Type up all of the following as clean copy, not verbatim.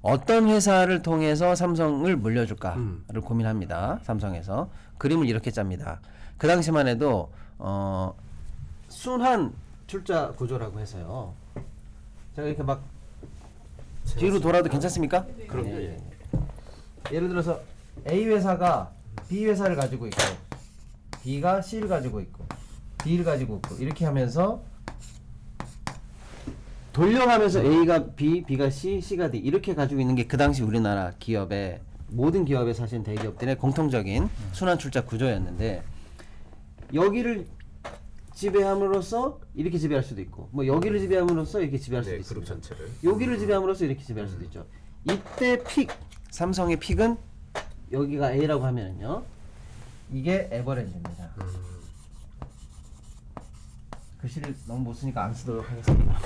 어떤 회사를 통해서 삼성을 물려줄까를 고민합니다. 삼성에서 그림을 이렇게 짭니다. 그 당시만 해도 순환 출자 구조라고 해서요. 제가 이렇게 막 뒤로 돌아도 괜찮습니까? 그럼요. 예. 예를 들어서 A 회사가 B 회사를 가지고 있고 B가 C를 가지고 있고 D를 가지고 있고 이렇게 하면서 돌려가면서 A가 B, B가 C, C가 D 이렇게 가지고 있는 게 그 당시 우리나라 기업의 모든 기업의 사실 대기업들의 공통적인 순환 출자 구조였는데 여기를 지배함으로써 이렇게 지배할 수도 있고 뭐 여기를 지배함으로써 이렇게 지배할 수도 네, 있습니다. 그룹 전체를. 여기를 지배함으로써 이렇게 지배할 수도 있죠. 이때 픽 삼성의 픽은 여기가 A라고 하면은요 이게 에버랜드입니다. 글씨를 너무 못 쓰니까 안 쓰도록 하겠습니다.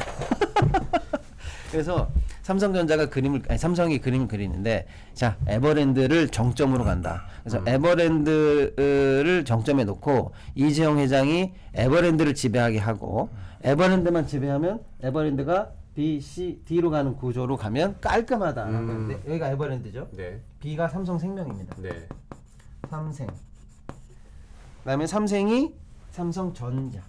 그래서 삼성전자가 삼성이 그림을 그리는데 자 에버랜드를 정점으로 간다. 그래서 에버랜드를 정점에 놓고 이재용 회장이 에버랜드를 지배하게 하고 에버랜드만 지배하면 에버랜드가 B, C, D로 가는 구조로 가면 깔끔하다라고 했는데 여기가 에버랜드죠. 네. B가 삼성생명입니다. 네. 삼생. 그다음에 삼생이 삼성전자.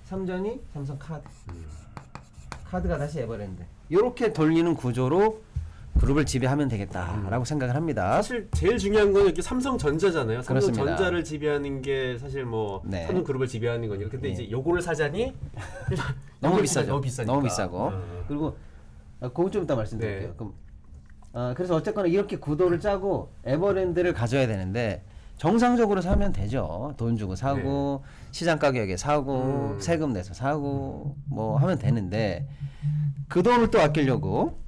삼전이 삼성카드. 카드가 다시 에버랜드. 이렇게 돌리는 구조로 그룹을 지배하면 되겠다라고 생각을 합니다. 사실 제일 중요한 건 이렇게 삼성전자잖아요. 그렇습니다. 삼성전자를 지배하는 게 사실 뭐 네. 삼성그룹을 지배하는 거니까. 근데 이제 요거를 사자니 너무 비싸죠. 너무 비싸니까. 너무 비싸고. 그리고 그거 좀 이따 말씀드릴게요. 네. 그럼 그래서 어쨌거나 이렇게 구도를 짜고 에버랜드를 가져야 되는데 정상적으로 사면 되죠. 돈 주고 사고 시장 가격에 사고 세금 내서 사고 뭐 하면 되는데 그 돈을 또 아끼려고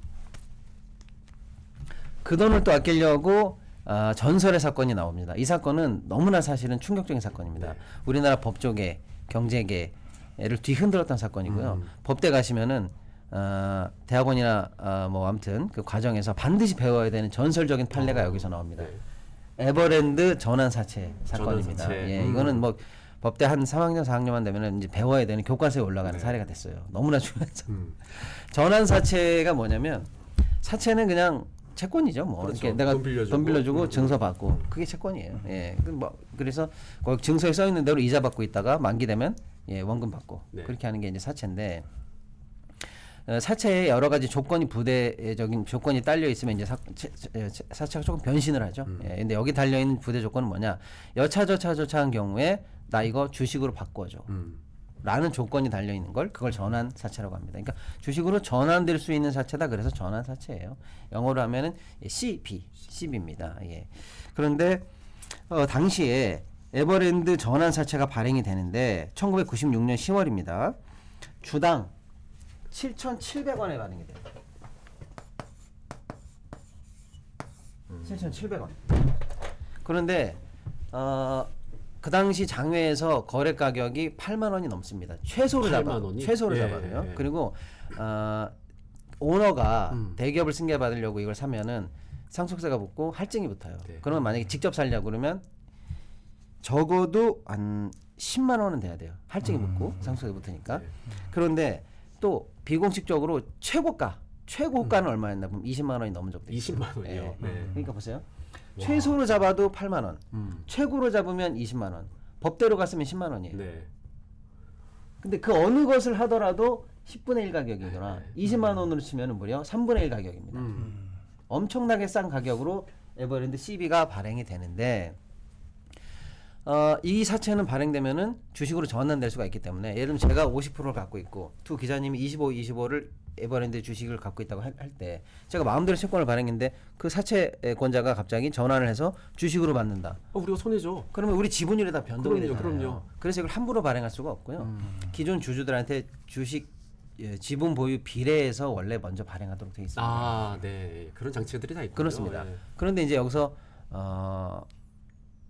전설의 사건이 나옵니다. 이 사건은 너무나 사실은 충격적인 사건입니다. 네. 우리나라 법조계, 경제계를 뒤흔들었던 사건이고요. 법대 가시면은 대학원이나 뭐 아무튼 그 과정에서 반드시 배워야 되는 전설적인 판례가 여기서 나옵니다. 네. 에버랜드 전환 사채 사건입니다. 전환사채. 예, 이거는 뭐 법대 한 3학년, 4학년만 되면은 이제 배워야 되는 교과서에 올라가는 사례가 됐어요. 너무나 중요한 전환 사채가 뭐냐면 사채는 그냥 채권이죠. 뭐 그렇죠. 이렇게 내가 돈 빌려주고. 증서 받고 그게 채권이에요. 예, 그래서 거기 증서에 써 있는 대로 이자 받고 있다가 만기 되면 원금 받고 네. 그렇게 하는 게 이제 사채인데. 사채에 여러 가지 조건이 부대적인 조건이 딸려 있으면 이제 사채가 조금 변신을 하죠. 예, 근데 여기 달려 있는 부대 조건은 뭐냐? 여차저차한 경우에 나 이거 주식으로 바꿔줘. 라는 조건이 달려 있는 걸 그걸 전환 사채라고 합니다. 그러니까 주식으로 전환될 수 있는 사채다. 그래서 전환 사채예요. 영어로 하면은 CB입니다. 예. 그런데 당시에 에버랜드 전환 사채가 발행이 되는데 1996년 10월입니다. 주당 7,700원에 반영이 돼요. 7,700원. 그런데 그 당시 장외에서 거래 가격이 8만 원이 넘습니다. 최소로 8만 원이? 잡아도요. 예. 그리고 오너가 대기업을 승계받으려고 이걸 사면은 상속세가 붙고 할증이 붙어요. 네. 그러면 만약에 직접 살려고 그러면 적어도 한 10만 원은 돼야 돼요. 할증이 붙고 상속세 붙으니까. 그런데 또 비공식적으로 최고가는 얼마였나 보면 20만 원이 넘은 적도 있어요. 20만 원이요. 예. 네. 그러니까 보세요. 최소로 잡아도 8만 원. 최고로 잡으면 20만 원. 법대로 갔으면 10만 원이에요. 네. 근데 그 어느 것을 하더라도 10분의 1 가격이거나 20만 원으로 치면 무려 3분의 1 가격입니다. 엄청나게 싼 가격으로 에버랜드 CB가 발행이 되는데 이 사채는 발행되면은 주식으로 전환될 수가 있기 때문에 예를 들면 제가 50%를 갖고 있고 두 기자님이 25를 에버랜드 주식을 갖고 있다고 할 때 제가 마음대로 채권을 발행했는데 그 사채권자가 갑자기 전환을 해서 주식으로 받는다. 우리가 손해죠. 그러면 우리 지분율이 다 변동이 그럼요, 되잖아요. 그럼요. 그래서 이걸 함부로 발행할 수가 없고요. 기존 주주들한테 주식 지분 보유 비례해서 원래 먼저 발행하도록 되어 있습니다. 아, 네. 그런 장치들이 다 있군요. 그렇습니다. 네. 그런데 이제 여기서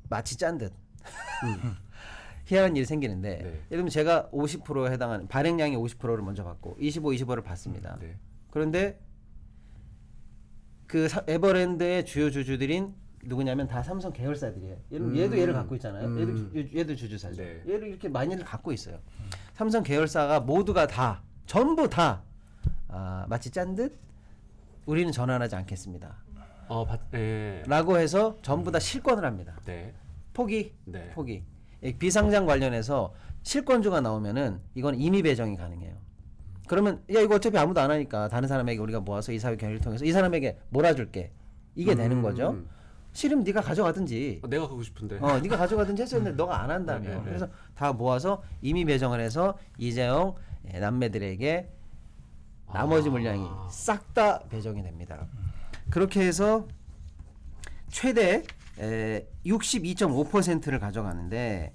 마치 짠 듯 희한한 일이 생기는데 네. 예를 들면 제가 50%에 해당하는 발행량의 50%를 먼저 받고 25를 받습니다. 네. 그런데 그 에버랜드의 주요 주주들인 누구냐면 다 삼성 계열사들이에요. 얘도 얘를 갖고 있잖아요. 얘도 주주사죠. 네. 얘를 이렇게 많이들 갖고 있어요. 삼성 계열사가 모두가 다 전부 다 마치 짠 듯 우리는 전환하지 않겠습니다. 예. 라고 해서 전부 다 실권을 합니다. 네. 포기, 네. 포기. 이 비상장 관련해서 실권주가 나오면은 이건 임의 배정이 가능해요. 그러면 야 이거 어차피 아무도 안 하니까 다른 사람에게 우리가 모아서 이사회 결의를 통해서 이 사람에게 몰아줄게. 이게 되는 거죠. 싫으면 네가 가져가든지. 내가 가고 싶은데. 네가 가져가든지 했었는데 너가 안 한다며. 네. 그래서 다 모아서 임의 배정을 해서 이재용 남매들에게 나머지 물량이 싹 다 배정이 됩니다. 그렇게 해서 최대 62.5%를 가져가는데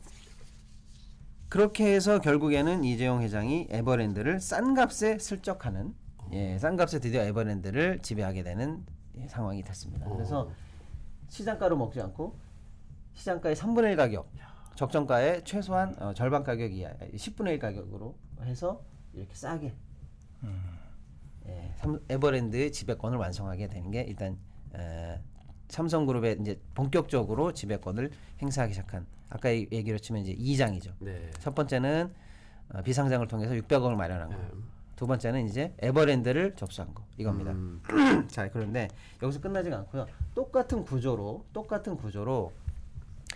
그렇게 해서 결국에는 이재용 회장이 에버랜드를 싼 값에 슬쩍하는 싼 값에 드디어 에버랜드를 지배하게 되는 상황이 됐습니다. 그래서 시장가로 먹지 않고 시장가의 3분의 1 가격, 적정가의 최소한 절반 가격 이하 10분의 1 가격으로 해서 이렇게 싸게 에버랜드의 지배권을 완성하게 되는 게 일단 삼성그룹의 이제 본격적으로 지배권을 행사하기 시작한 아까 얘기로 치면 이제 2장이죠. 네. 첫 번째는 비상장을 통해서 600억을 마련한 거. 두 번째는 이제 에버랜드를 접수한 거 이겁니다. 자 그런데 여기서 끝나지가 않고요. 똑같은 구조로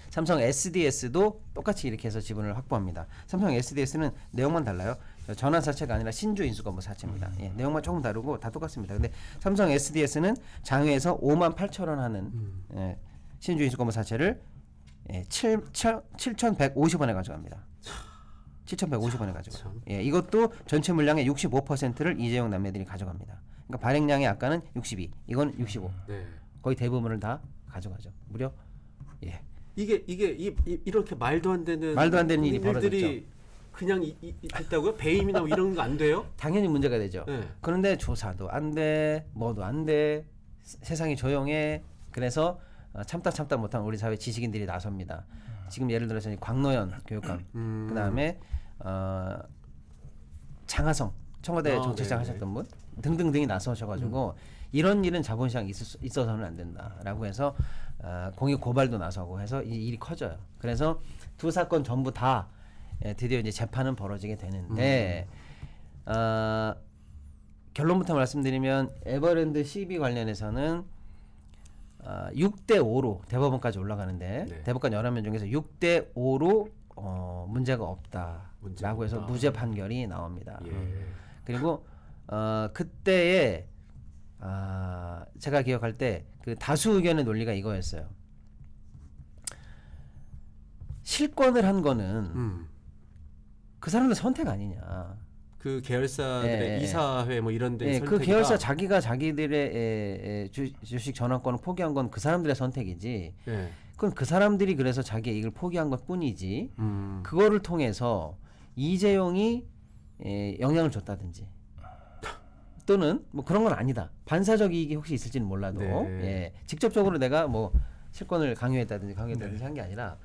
삼성 SDS도 똑같이 이렇게 해서 지분을 확보합니다. 삼성 SDS는 내용만 달라요. 전환 사채가 아니라 신주 인수건물 사채입니다. 내용만 조금 다르고 다 똑같습니다. 근데 삼성 SDS는 장외에서 5만 8천 원 하는 신주 인수건물 사채를 7,150원에 가져갑니다. 7,150원에 가져가. 이것도 전체 물량의 65%를 이재용 남매들이 가져갑니다. 그러니까 발행량이 아까는 62, 이건 65. 네. 거의 대부분을 다 가져가죠. 무려 이게 이렇게 말도 안 되는 일이 일들이 그냥 있다고요? 배임이나 뭐 이런 거 안 돼요? 당연히 문제가 되죠. 네. 그런데 조사도 안 돼, 뭐도 안 돼, 세상이 조용해. 그래서 참다 못한 우리 사회 지식인들이 나섭니다. 지금 예를 들어서 광노현 교육감, 그 다음에 장하성 청와대 정책장 하셨던 분 등등등이 나서셔가지고 이런 일은 자본시장이 있어서는 안 된다라고 해서 공익 고발도 나서고 해서 이 일이 커져요. 그래서 두 사건 전부 다 드디어 이제 재판은 벌어지게 되는데 결론부터 말씀드리면 에버랜드 CB 관련해서는 6대 5로 대법원까지 올라가는데 대법관 11명 중에서 6대 5로 문제가 없다라고 해서 무죄 판결이 나옵니다. 그리고 그때에 제가 기억할 때 그 다수 의견의 논리가 이거였어요. 실권을 한 거는 그 사람들 선택 아니냐. 그 계열사들의 이사회 뭐 이런 데 그 계열사 자기가 자기들의 주식 전환권을 포기한 건 그 사람들의 선택이지. 그건 그 사람들이 그래서 자기의 이익을 포기한 것뿐이지. 그거를 통해서 이재용이 영향을 줬다든지 또는 뭐 그런 건 아니다. 반사적 이익이 혹시 있을지는 몰라도 직접적으로 내가 뭐 실권을 강요했다든지 한 게 아니라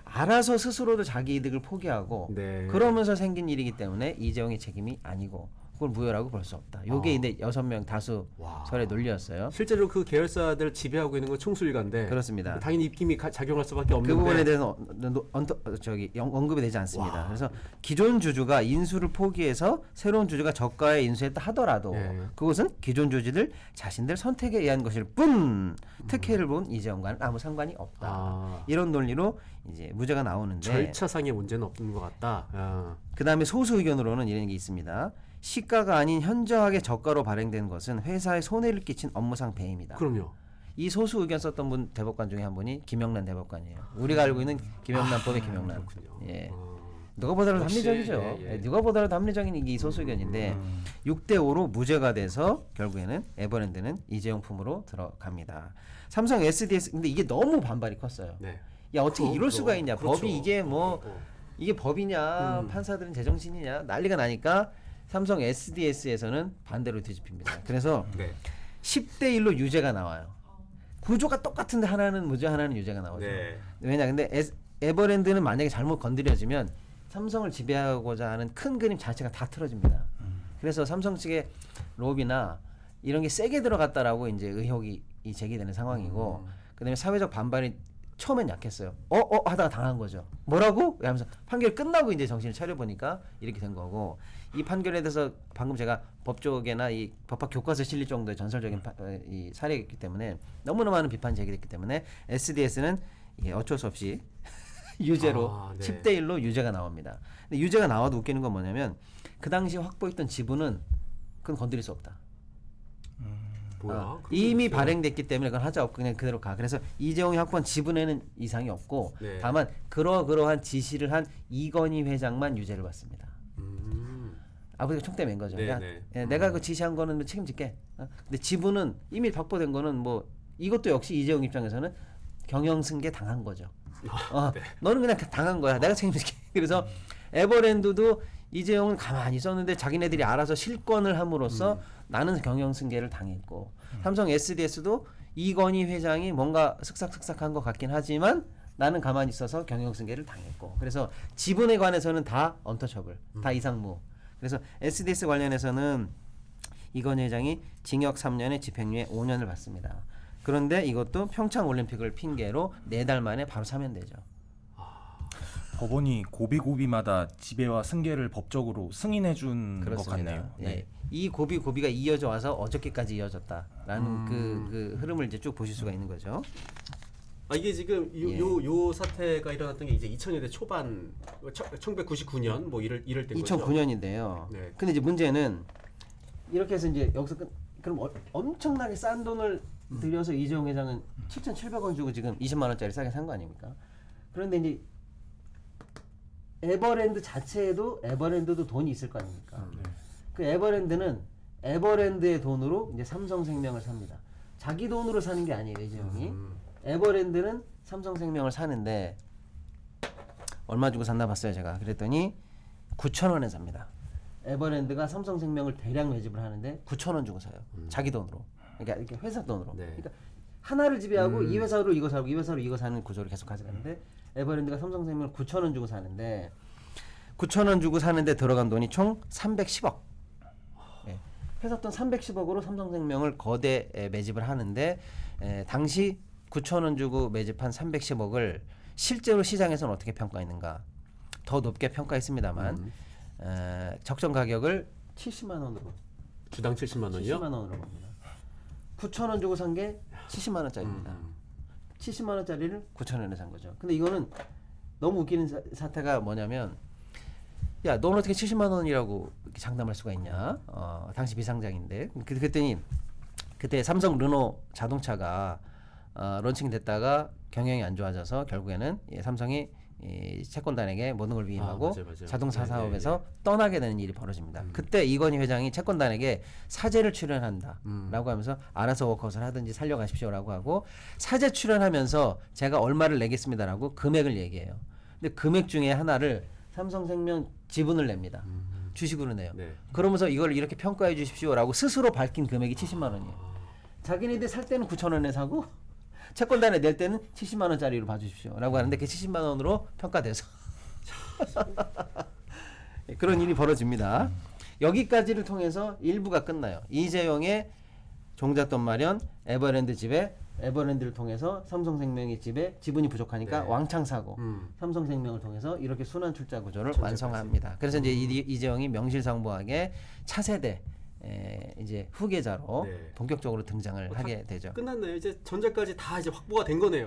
알아서 스스로도 자기 이득을 포기하고 그러면서 생긴 일이기 때문에 이재용의 책임이 아니고 그걸 무효라고 볼 수 없다. 요게 근데 6명 다수 설의 논리였어요. 실제로 그 계열사들을 지배하고 있는 건 총수일가인데 그렇습니다. 당연히 입김이 작용할 수밖에 없는데 그 부분에 대해서 언급이 되지 않습니다. 그래서 기존 주주가 인수를 포기해서 새로운 주주가 저가에 인수했다 하더라도 그것은 기존 주주들 자신들 선택에 의한 것일 뿐 특혜를 본 이재용과는 아무 상관이 없다. 이런 논리로 이제 무죄가 나오는데 절차상의 문제는 없는 것 같다. 그 다음에 소수 의견으로는 이런 게 있습니다. 시가가 아닌 현저하게 저가로 발행된 것은 회사에 손해를 끼친 업무상 배임이다. 그럼요. 이 소수 의견 썼던 분 대법관 중에 한 분이 김영란 대법관이에요. 우리가 알고 있는 김영란법의 김영란. 누가 보더라도 합리적이죠. 누가 보더라도 합리적인 이 소수 의견인데 6대 5로 무죄가 돼서 결국에는 에버랜드는 이재용 품으로 들어갑니다. 삼성 SDS 근데 이게 너무 반발이 컸어요. 야 어떻게 이럴 수가 있냐? 법이 이게 뭐 이게 법이냐? 판사들은 제정신이냐? 난리가 나니까 삼성 SDS에서는 반대로 뒤집힙니다. 그래서 10대 1로 유죄가 나와요. 구조가 똑같은데 하나는 무죄, 하나는 유죄가 나오죠. 왜냐? 근데 에버랜드는 만약에 잘못 건드려지면 삼성을 지배하고자 하는 큰 그림 자체가 다 틀어집니다. 그래서 삼성 측의 로비나 이런 게 세게 들어갔다라고 이제 의혹이 제기되는 상황이고, 그다음에 사회적 반발이 처음엔 약했어요. 하다가 당한 거죠. 뭐라고? 하면서 판결 끝나고 이제 정신을 차려 보니까 이렇게 된 거고, 이 판결에 대해서 방금 제가 법조계나 이 법학 교과서에 실릴 정도의 전설적인 이 사례이기 때문에 너무나 많은 비판이 제기됐기 때문에 SDS는 이게 어쩔 수 없이 유죄로 네. 10대 1로 유죄가 나옵니다. 근데 유죄가 나와도 웃기는 건 뭐냐면 그 당시 확보했던 지분은 그건 건드릴 수 없다. 뭐야? 이미 그게 발행됐기 때문에 그건 하자 없고 그냥 그대로 가. 그래서 이재용이 확보한 지분에는 이상이 없고 네. 다만 그러한 지시를 한 이건희 회장만 유죄를 받습니다. 아버지가 총대 맨 거죠. 네, 야, 네. 야, 내가 그 지시한 거는 뭐 책임질게. 근데 지분은 이미 확보된 거는 뭐 이것도 역시 이재용 입장에서는 경영승계 당한 거죠. 네. 너는 그냥 당한 거야. 내가 책임질게. 그래서 에버랜드도 이재용은 가만히 있었는데 자기네들이 알아서 실권을 함으로써 나는 경영승계를 당했고, 삼성 SDS도 이건희 회장이 뭔가 슥싹슥싹한 것 같긴 하지만 나는 가만히 있어서 경영승계를 당했고, 그래서 지분에 관해서는 다 언터처블, 다 이상무. 그래서 SDS 관련해서는 이건희 회장이 징역 3년에 집행유예 5년을 받습니다. 그런데 이것도 평창 올림픽을 핑계로 4달 만에 바로 사면되죠. 법원이 고비고비마다 지배와 승계를 법적으로 승인해 준 것 같네요. 예. 이 고비가 이어져 와서 어저께까지 이어졌다라는 그 흐름을 이제 쭉 보실 수가 있는 거죠. 이게 지금 예. 요 사태가 일어났던 게 이제 2000년대 초반, 1999년 뭐 이럴 때 거죠. 2009년인데요. 네. 근데 이제 문제는 이렇게 해서 이제 여기서 그럼 엄청나게 싼 돈을 들여서 이재용 회장은 7,700원 주고 지금 20만 원짜리 싸게 산 거 아닙니까? 그런데 이제 에버랜드 자체에도 에버랜드도 돈이 있을 거 아닙니까? 그 에버랜드는 에버랜드의 돈으로 이제 삼성생명을 삽니다. 자기 돈으로 사는 게 아니에요, 이재용이. 에버랜드는 삼성생명을 사는데 얼마 주고 샀나 봤어요, 제가. 그랬더니 9,000원에 삽니다. 에버랜드가 삼성생명을 대량 매집을 하는데 9,000원 주고 사요. 자기 돈으로. 그러니까 이렇게 회사 돈으로. 네. 그러니까 하나를 지배하고 이 회사로 이거 사고 이 회사로 이거 사는 구조를 계속 가져가는데 에버랜드가 삼성생명을 9,000원 주고 사는데 9,000원 주고 사는데 들어간 돈이 총 310억. 예. 회사 돈 310억으로 삼성생명을 거대 매집을 하는데 당시 9,000원 주고 매집한 310억을 실제로 시장에서는 어떻게 평가했는가? 더 높게 평가했습니다만 적정 가격을 70만 원으로 주당 70만 원이요? 70만 원으로 봅니다. 9,000원 주고 산 게 70만 원짜리입니다. 70만 원짜리를 9,000원에 산 거죠. 근데 이거는 너무 웃기는 사태가 뭐냐면, 야, 넌 어떻게 70만 원이라고 이렇게 장담할 수가 있냐? 당시 비상장인데. 그랬더니 그때 삼성 르노 자동차가 런칭됐다가 경영이 안 좋아져서 결국에는 삼성이 이 채권단에게 모든 걸 위임하고 맞아요. 자동차 네, 사업에서 떠나게 되는 일이 벌어집니다. 그때 이건희 회장이 채권단에게 사죄를 출연한다라고 하면서 알아서 워크아웃을 하든지 살려가십시오라고 하고, 사죄 출연하면서 제가 얼마를 내겠습니다라고 금액을 얘기해요. 근데 금액 중에 하나를 삼성생명 지분을 냅니다. 주식으로 내요. 네. 그러면서 이걸 이렇게 평가해 주십시오라고 스스로 밝힌 금액이 70만 원이에요. 자기네들 살 때는 9,000원에 사고 채권단에 낼 때는 70만 원짜리로 봐주십시오라고 하는데 그 70만 원으로 평가돼서 그런 일이 벌어집니다. 여기까지를 통해서 일부가 끝나요. 이재용의 종잣돈 마련, 에버랜드 지배, 에버랜드를 통해서 삼성생명의 지배, 지분이 부족하니까 네. 왕창 사고 삼성생명을 통해서 이렇게 순환 출자 구조를 완성합니다. 그래서 이제 이재용이 명실상부하게 차세대 이제 후계자로 네. 본격적으로 등장을 하게 되죠. 끝났나요? 이제 전자까지 다 이제 확보가 된 거네요.